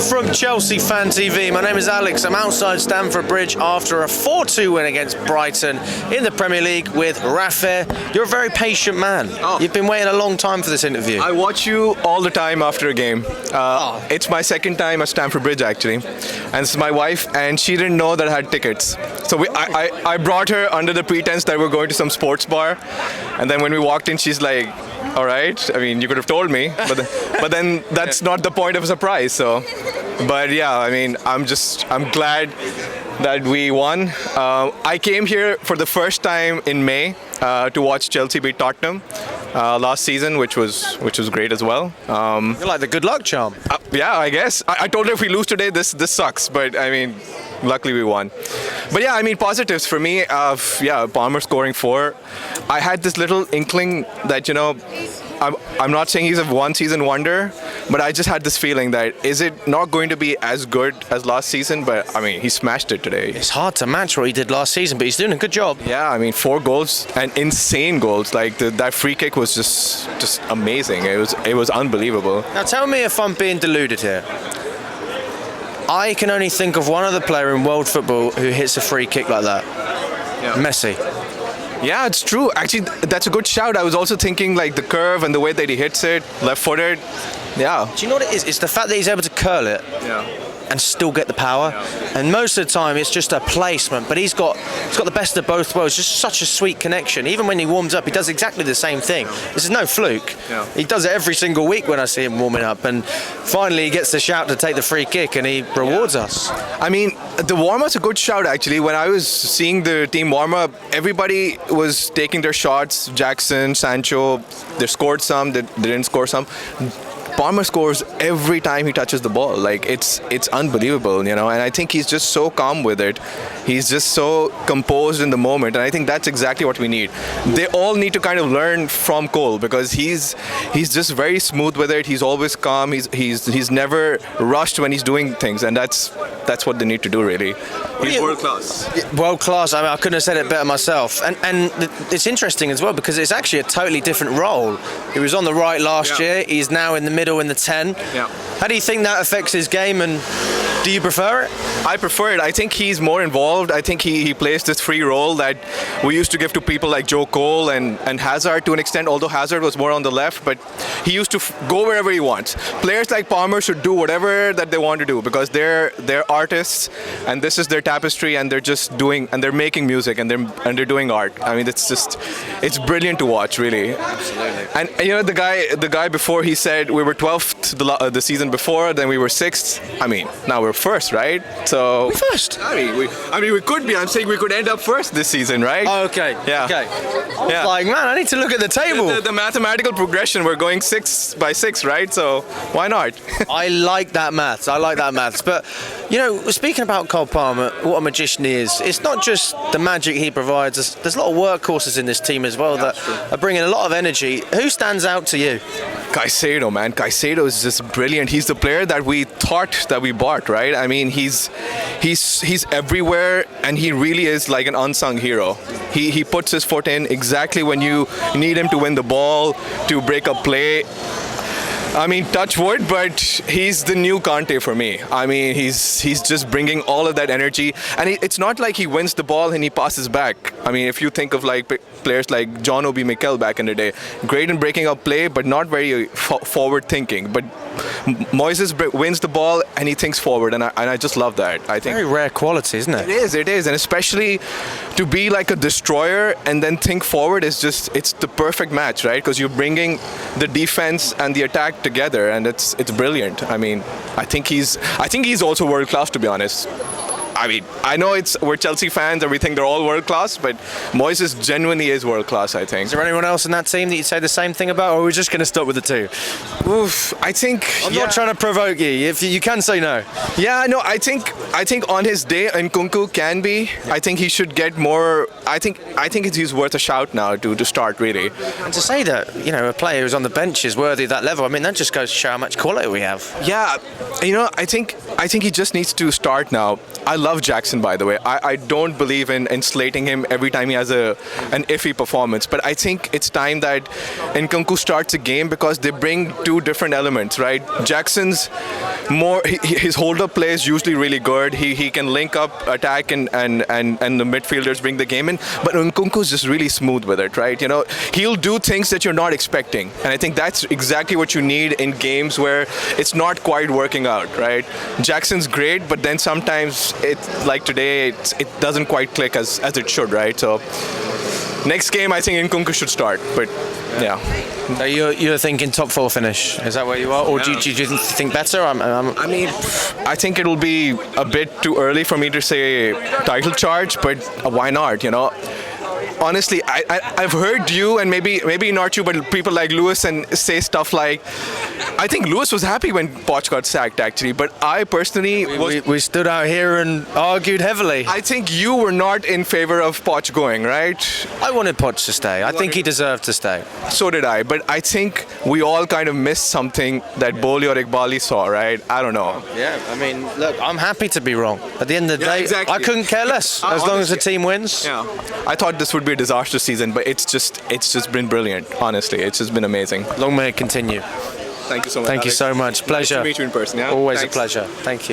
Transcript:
from Chelsea Fan TV. My name is Alex. I'm outside Stamford Bridge after a 4-2 win against Brighton in the Premier League with Rafee. You're a very patient man. You've been waiting a long time for this interview. I watch you all the time after a game. It's my second time at Stamford Bridge actually, and this is my wife, and she didn't know that I had tickets. So I brought her under the pretense that we're going to some sports bar, and then when we walked in, she's like, all right, I mean, you could have told me, but then that's not the point of a surprise. So, but yeah, I mean, I'm glad that we won. I came here for the first time in May to watch Chelsea beat Tottenham last season, which was great as well. You're like the good luck charm. Yeah, I guess. I told her if we lose today, this sucks, but I mean, luckily we won. But yeah, I mean, positives for me. Palmer scoring 4. I had this little inkling that, you know, I'm not saying he's a one-season wonder, but I just had this feeling that is it not going to be as good as last season? But I mean, he smashed it today. It's hard to match what he did last season, but he's doing a good job. Yeah, I mean, 4 goals and insane goals. Like that free kick was just amazing. It was unbelievable. Now tell me if I'm being deluded here. I can only think of one other player in world football who hits a free kick like that. Yeah. Messi. Yeah, it's true. Actually, that's a good shout. I was also thinking like the curve and the way that he hits it, left-footed. Yeah. Do you know what it is? It's the fact that he's able to curl it. Yeah. And still get the power, and most of the time it's just a placement. But he's got the best of both worlds. Just such a sweet connection. Even when he warms up, he does exactly the same thing. This is no fluke. Yeah. He does it every single week when I see him warming up, and finally he gets the shout to take the free kick, and he rewards us. I mean, the warm-up's a good shout actually. When I was seeing the team warm up, everybody was taking their shots. Jackson, Sancho, they scored some, they didn't score some. Palmer scores every time he touches the ball. Like it's unbelievable, you know. And I think he's just so calm with it. He's just so composed in the moment, and I think that's exactly what we need. They all need to kind of learn from Cole because he's just very smooth with it. He's always calm. He's never rushed when he's doing things, and that's what they need to do really. He's world class. World class. I mean, I couldn't have said it better myself. And it's interesting as well because it's actually a totally different role. He was on the right last year. He's now in the middle in the 10. Yeah. How do you think that affects his game, and do you prefer it? I prefer it. I think he's more involved. I think he plays this free role that we used to give to people like Joe Cole and Hazard to an extent, although Hazard was more on the left, but he used to go wherever he wants. Players like Palmer should do whatever that they want to do because they're artists and this is their tapestry, and they're making music and they're doing art. I mean, it's brilliant to watch, really. Absolutely. And you know, the guy before, he said we were 12th the season before, then we were 6th. I mean, now we're 1st, right? So we're 1st. I mean, we could be. I'm saying we could end up 1st this season, right? Oh, okay. Yeah. Okay. I was like, man, I need to look at the table. The mathematical progression. We're going 6 by 6, right? So why not? I like that maths. But you know, speaking about Cole Palmer, what a magician he is. It's not just the magic he provides. There's a lot of workhorses in this team as well that are bringing a lot of energy. Who stands out to you? Caicedo, man. Caicedo is just brilliant. He's the player that we thought that we bought, right? I mean, he's everywhere, and he really is like an unsung hero. He puts his foot in exactly when you need him to win the ball, to break up play. I mean, touch wood, but he's the new Kante for me. I mean, he's just bringing all of that energy, and it's not like he wins the ball and he passes back. I mean, if you think of like players like John Obi Mikel back in the day, great in breaking up play, but not very forward thinking. But Moises wins the ball and he thinks forward, and I just love that. I think very rare quality, isn't it? It is, and especially to be like a destroyer and then think forward it's the perfect match, right? Because you're bringing the defense and the attack together, and it's brilliant. I mean, I think he's also world class, to be honest. I mean, I know we're Chelsea fans and we think they're all world class, but Moises genuinely is world class, I think. Is there anyone else in that team that you'd say the same thing about, or are we just going to stop with the 2? Oof, I think I'm not trying to provoke you. If you can say no. Yeah, no, I think on his day Inkunku can be. I think he should get more. I think he's worth a shout now to start, really. And to say that, you know, a player who's on the bench is worthy of that level, I mean, that just goes to show how much quality we have. Yeah, you know, I think he just needs to start now. I love Jackson, by the way. I don't believe in slating him every time he has an iffy performance. But I think it's time that Inkunku starts a game because they bring two different elements, right? Jackson's his hold-up play is usually really good. He can link up attack and the midfielders bring the game in. But Inkunku is just really smooth with it, right? You know, he'll do things that you're not expecting, and I think that's exactly what you need in games where it's not quite working out, right? Jackson's great, but then sometimes it's like today it doesn't quite click as it should, right? So next game, I think Inkunku should start, but yeah. So you're thinking top 4 finish? Is that where you are, or do you think better? I mean, I think it'll be a bit too early for me to say title charge, but why not? You know. Honestly, I've heard you and maybe not you, but people like Lewis and say stuff like, I think Lewis was happy when Poch got sacked actually, but I personally we stood out here and argued heavily. I think you were not in favor of Poch going, right? I wanted Poch to stay. I think he deserved to stay. So did I, but I think we all kind of missed something that Boli or Iqbali saw, right? I don't know. Yeah, I mean, look, I'm happy to be wrong. At the end of the day, exactly. I couldn't care less as long as the team wins. Yeah, I thought this would be a disastrous season, but it's just been brilliant. Honestly, it's just been amazing. Long may it continue. Thank you so much. Thank you so much. Pleasure. Nice to meet you in person. Yeah? Always Thanks. a pleasure. Thank you.